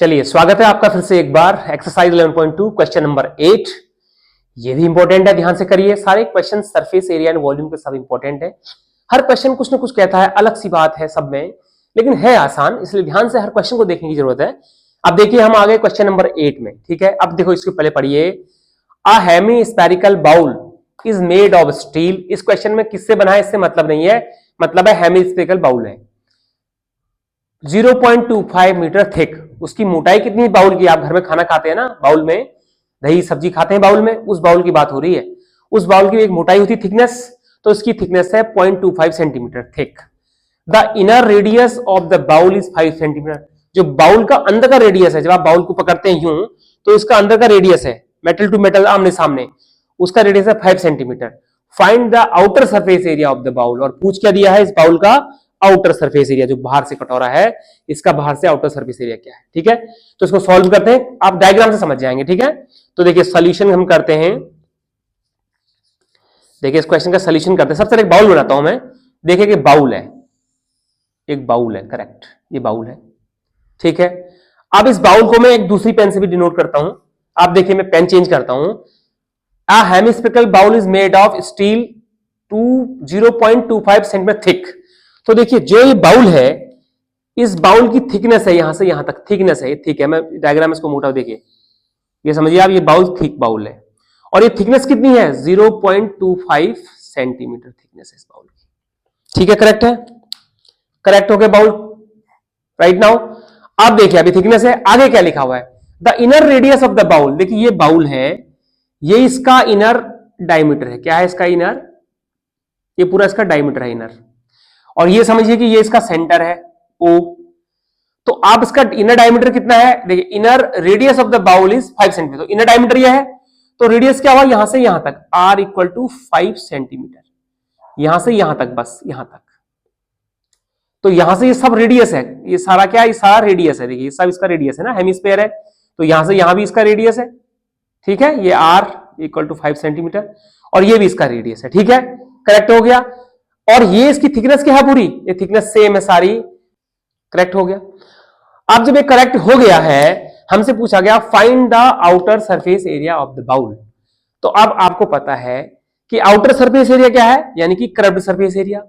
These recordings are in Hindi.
चलिए, स्वागत है आपका फिर से एक बार एक्सरसाइज 11.2 क्वेश्चन नंबर 8। ये भी इंपॉर्टेंट है, ध्यान से करिए। सारे question surface area and volume के सब इंपॉर्टेंट है। हर क्वेश्चन कुछ ना कुछ कहता है, अलग सी बात है सब में, लेकिन है आसान, इसलिए ध्यान से हर क्वेश्चन को देखने की जरूरत है। अब देखिए, हम आ गए क्वेश्चन नंबर 8 में। ठीक है, अब देखो इसके पहले पढ़िए। A hemispherical bowl is made of steel. इस क्वेश्चन में किससे बना है इससे मतलब नहीं है, मतलब है हेमी स्फेरिकल बाउल है 0.25 मीटर थिक। उसकी मोटाई कितनी है बाउल की? आप घर में खाना खाते हैं ना, बाउल में दही सब्जी खाते हैं बाउल में, उस बाउल की बात हो रही है। उस बाउल की एक मोटाई होती है थिकनेस, तो इसकी थिकनेस है 0.25 centimetre thick. The inner radius of the bowl is 5 centimetre. जो बाउल का अंदर का रेडियस है, जब आप बाउल को पकड़ते हैं यूं, तो इसका अंदर का रेडियस है, मेटल टू मेटल आमने सामने, उसका रेडियस है 5 centimetre. Find the outer surface area of the bowl. और पूछ क्या दिया है इस बाउल का? आउटर सरफेस एरिया, जो बाहर से कटोरा है, इसका बाहर से आउटर सरफेस एरिया क्या है। ठीक है, तो इसको सॉल्व करते हैं, आप डायग्राम से समझ जाएंगे। ठीक है, तो देखिए सॉल्यूशन हम करते हैं। देखिए इस क्वेश्चन का सॉल्यूशन करते हैं। सबसे पहले एक बाउल बनाता हूं मैं। देखिए कि बाउल है, एक बाउल है, करेक्ट, ये बाउल है। ठीक है, अब इस बाउल को मैं एक दूसरी पेन से भी डिनोट करता हूं। आप देखिए मैं पेन चेंज करता हूं। A hemispherical bowl is made of steel 0.25 centimetre thick. तो देखिए जो ये बाउल है, इस बाउल की थिकनेस है यहां से यहां तक, थिकनेस है, ये थिक है। मैं डायग्राम इसको मोटा देखिए, ये समझिए आप, ये बाउल थिक बाउल है और ये थिकनेस कितनी है? 0.25 सेंटीमीटर थिकनेस है इस बाउल की। ठीक है, करेक्ट है, करेक्ट हो गया बाउल। राइट नाउ आप देखिए, अभी थिकनेस है, आगे क्या लिखा हुआ है? The inner radius of the bowl. देखिए ये बाउल है, ये इसका इनर डायमीटर है। क्या है इसका इनर? ये पूरा इसका डायमीटर है इनर। और ये समझिए कि ये इसका सेंटर है O। तो आप इसका इनर डायमीटर कितना है? देखिए inner radius of the bowl is 5 centimetre. तो इनर डायमीटर ये है, तो रेडियस क्या हुआ यहां से यहां तक? R इक्वल टू 5 सेंटीमीटर, यहां से यहां तक, बस यहां तक। तो यहां से ये सब रेडियस है, ये सारा क्या है? ये सारा रेडियस है। देखिए ये सब इसका रेडियस है ना, हेमिस्फीयर है, तो यहां से यहां भी इसका रेडियस है। ठीक है, ये R इक्वल टू 5 सेंटीमीटर और ये भी इसका रेडियस है। ठीक है, करेक्ट हो गया। और ये इसकी थिकनेस क्या है पूरी? ये थिकनेस सेम है सारी, करेक्ट हो गया। अब जब ये करेक्ट हो गया है, हमसे पूछा गया find the outer surface area of the bowl. तो अब आपको पता है कि आउटर सरफेस एरिया क्या है, यानी कि कर्व्ड सरफेस एरिया।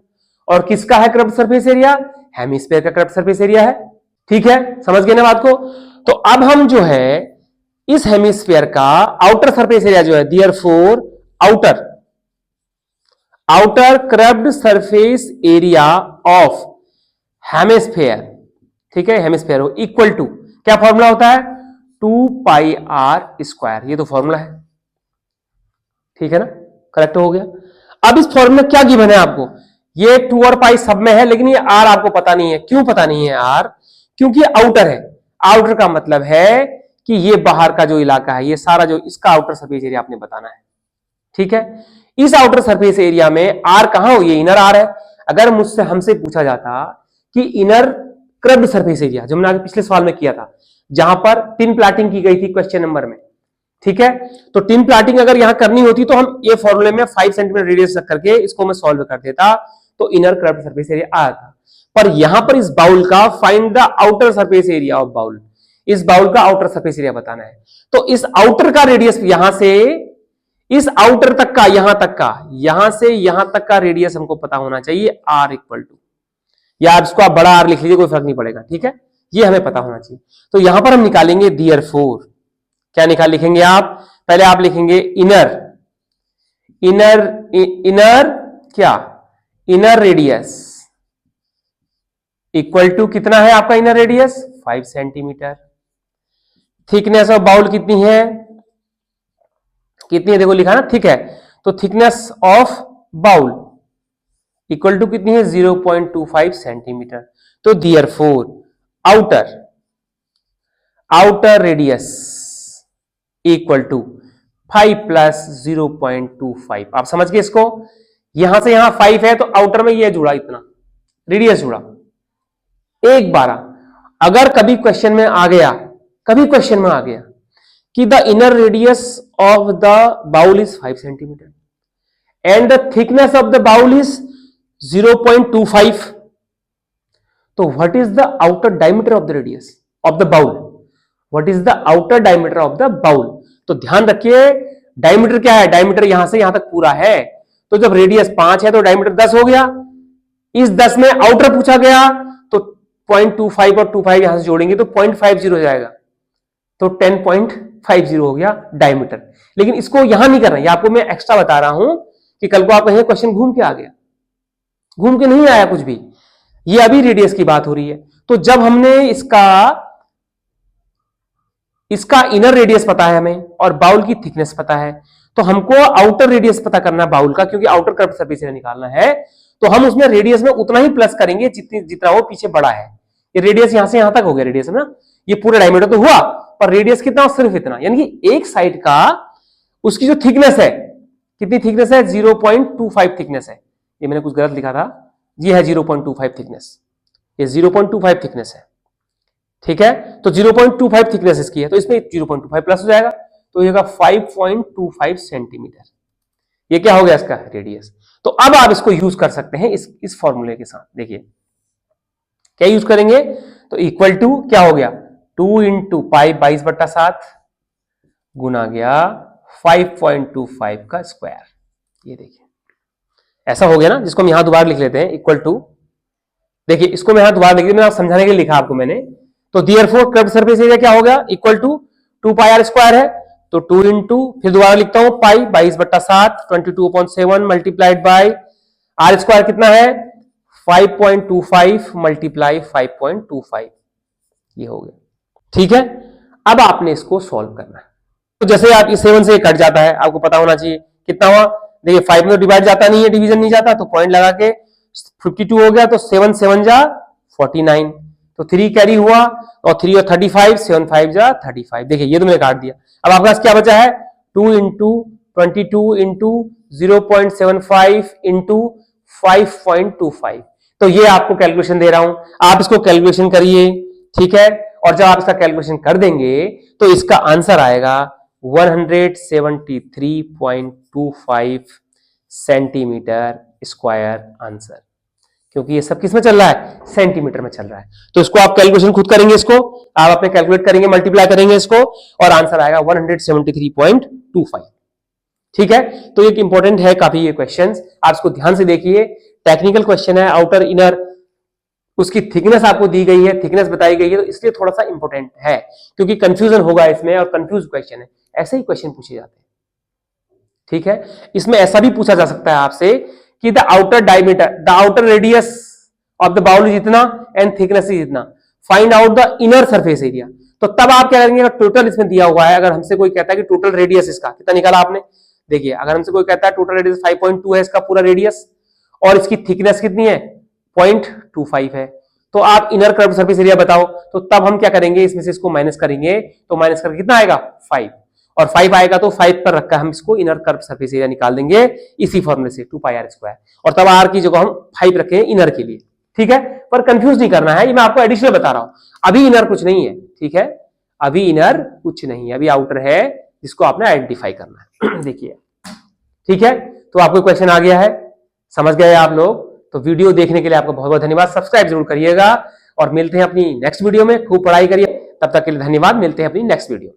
और किसका है कर्व्ड सरफेस एरिया? हेमिस्फीयर का कर्व्ड सरफेस एरिया है। ठीक है, समझ गए ना बात को? तो अब हम जो है इस हेमिस्फीयर का आउटर सरफेस एरिया जो है, therefore outer curved surface area of hemisphere, ठीक है, हेमिस्फीयर हो इक्वल टू, क्या फॉर्मूला होता है? 2 पाई r स्क्वायर। ये तो फॉर्मूला है, ठीक है ना, करेक्ट हो गया। अब इस फॉर्मूला क्या गिवन है आपको? ये 2 और पाई सब में है, लेकिन ये r आपको पता नहीं है। क्यों पता नहीं है r? क्योंकि ये आउटर है। आउटर का मतलब है कि ये बाहर का जो इलाका है, ये सारा जो इसका आउटर सरफेस एरिया आपने बताना है। ठीक है, इस आउटर सरफेस एरिया में r कहां हो? ये इनर r है। अगर मुझसे हमसे पूछा जाता कि इनर कर्व्ड सरफेस एरिया, जो मैंने आगे पिछले सवाल में किया था, जहां पर टिन प्लाटिंग की गई थी क्वेश्चन नंबर में, ठीक है, तो टिन प्लाटिंग अगर यहां करनी होती तो हम ये फॉर्मूले में 5 सेंटीमीटर रेडियस रख करके इसको मैं सॉल्व कर देता, तो इनर कर्व्ड सरफेस एरिया आया था। पर यहां पर इस बाउल का find the outer surface area of bowl, इस बाउल का आउटर सरफेस एरिया बताना है। तो इस आउटर का रेडियस, यहां से इस आउटर तक का, यहां तक का, यहां से यहां तक का रेडियस हमको पता होना चाहिए, r इक्वल टू, या इसको आप बड़ा R लिख लीजिए, कोई फर्क नहीं पड़ेगा। ठीक है, ये हमें पता होना चाहिए। तो यहां पर हम निकालेंगे देयरफॉर, क्या लिखेंगे आप? पहले आप लिखेंगे इनर क्या? इनर रेडियस इक्वल टू, कितना है आपका inner radius? 5 centimetre. Thickness of bowl कितनी है? कितनी है देखो लिखा ना, ठीक है, तो thickness of bowl equal to कितनी है? 0.25 सेंटीमीटर। तो therefore outer radius equal to 5 plus 0.25। आप समझ गए इसको? यहां से यहां 5 है, तो आउटर में ये जुड़ा, इतना रेडियस जुड़ा। एक बार अगर कभी क्वेश्चन में आ गया कि the inner radius of the bowl is 5 centimetre and the thickness of the bowl is 0.25, तो what is the outer diameter of the radius of the bowl? What is the outer diameter of the bowl. तो ध्यान रखिए डायमीटर क्या है, डायमीटर यहां से यहां तक पूरा है, तो जब रेडियस 5 है तो डायमीटर 10 हो गया। इस 10 में आउटर पूछा गया तो 0.25 और 25 यहां से जोड़ेंगे तो 0.50 हो जाएगा, तो 10.50 हो गया डायमीटर। लेकिन इसको यहां नहीं करना, ये आपको मैं एक्स्ट्रा बता रहा हूं कि कल को आप कहें क्वेश्चन घूम के आ गया, घूम के नहीं आया कुछ भी, ये अभी रेडियस की बात हो रही है। तो जब हमने इसका इनर रेडियस पता है हमें और बाउल की थिकनेस पता है, तो हमको आउटर रेडियस पता करना है बाउल का, क्योंकि आउटर कर्व सरफेस एरिया निकालना है। तो हम उसमें रेडियस में उतना ही प्लस करेंगे जितना वो पीछे बड़ा है। ये रेडियस यहां से यहां तक हो गया रेडियस, है ना, ये पूरा डायमीटर तो हुआ, पर रेडियस कितना, सिर्फ इतना, यानी कि एक साइड का उसकी जो थिकनेस है, कितनी थिकनेस है, 0.25 थिकनेस है। ये मैंने कुछ गलत लिखा था, ये है 0.25 थिकनेस, ये 0.25 थिकनेस है, ठीक है। तो 0.25 थिकनेस इसकी है, तो इसमें 0.25 प्लस हो जाएगा, तो ये होगा 5.25 सेंटीमीटर। ये क्या हो गया इसका रेडियस। तो अब आप इसको यूज कर सकते हैं इस फॉर्मूले के साथ। देखिए क्या यूज करेंगे, तो इक्वल टू क्या हो गया, 2 इंटू पाई 22/7 गुना गया 5.25 का स्क्वायर। ये देखिए ऐसा हो गया ना, जिसको हम यहां दोबारा लिख लेते हैं, इक्वल टू, देखिए इसको मैं यहां दोबारा लिख दिया, समझाने के लिए लिखा आपको मैंने। तो देयरफॉर कर्व सरफेस एरिया क्या हो गया, equal to 2 pi r square है, तो 2 इंटू, फिर दोबारा लिखता हूं, pi 22/7 22/7 multiplied by r square कितना है 5.25 मल्टीप्लाई 5.25, ये हो गया, ठीक है। अब आपने इसको सॉल्व करना है। तो जैसे आप इस 7 से कट जाता है, आपको पता होना चाहिए कितना हुआ, देखिए 5 में तो डिवाइड जाता नहीं है, डिवीजन नहीं जाता, तो पॉइंट लगा के 52 हो गया, तो 7 7 जा 49, तो 3 कैरी हुआ, और 3 और 35, 7 5 जा 35। देखिए ये तो मैंने काट दिया। अब आपके पास क्या बचा है, 2 इंटू 22 इंटू 0.75 इंटू 5.25। तो ये आपको कैलकुलेशन दे रहा हूं, आप इसको कैलकुलेशन करिए, ठीक है। और जब आप इसका कैलकुलेशन कर देंगे तो इसका आंसर आएगा 173.25 सेंटीमीटर स्क्वायर आंसर, क्योंकि ये सब किस में चल रहा है, सेंटीमीटर में चल रहा है। तो इसको आप कैलकुलेशन खुद करेंगे, इसको आप अपने कैलकुलेट करेंगे, मल्टीप्लाई करेंगे इसको, और आंसर आएगा 173.25, ठीक है। तो एक इंपॉर्टेंट है काफी ये क्वेश्चंस, आप इसको ध्यान से देखिए, टेक्निकल क्वेश्चन है, आउटर इनर उसकी थिकनेस आपको दी गई है, थिकनेस बताई गई है, तो इसलिए थोड़ा सा इंपॉर्टेंट है, क्योंकि कंफ्यूजन होगा इसमें, और कंफ्यूज क्वेश्चन है, ऐसे ही क्वेश्चन पूछे जाते हैं, ठीक है। इसमें ऐसा भी पूछा जा सकता है आपसे कि the outer diameter, the outer radius of the bowl is इतना एंड थिकनेस इज इतना, find out the inner surface area. तो तब आप क्या करेंगे, टोटल इसमें दिया हुआ है, अगर हमसे कोई कहता है कि टोटल रेडियस इसका कितना निकाला आपने, देखिए अगर हमसे कोई कहता है टोटल रेडियस 5.2 है इसका पूरा रेडियस, और इसकी थिकनेस कितनी है 0.25 है, तो आप इनर कर्व सरफेस एरिया बताओ। तो तब हम क्या करेंगे, इसमें से इसको माइनस करेंगे, तो माइनस करके कितना आएगा 5, और 5 आएगा तो 5 पर रखकर हम इसको इनर कर्व सरफेस एरिया निकाल देंगे इसी फॉर्मूले से 2 पाई आर स्क्वायर, और तब आर की जगह हम 5 रखें इनर के लिए, ठीक है। पर कंफ्यूज नहीं करना है, ये मैं आपको एडिशनल बता रहा हूं, अभी इनर कुछ नहीं है, ठीक है, अभी इनर कुछ नहीं है, अभी आउटर है जिसको आपने आइडेंटिफाई करना है देखिए, ठीक है। तो आपको क्वेश्चन आ गया है, समझ गए आप लोग। तो वीडियो देखने के लिए आपका बहुत बहुत धन्यवाद, सब्सक्राइब जरूर करिएगा, और मिलते हैं अपनी नेक्स्ट वीडियो में, खूब पढ़ाई करिए, तब तक के लिए धन्यवाद, मिलते हैं अपनी नेक्स्ट वीडियो में।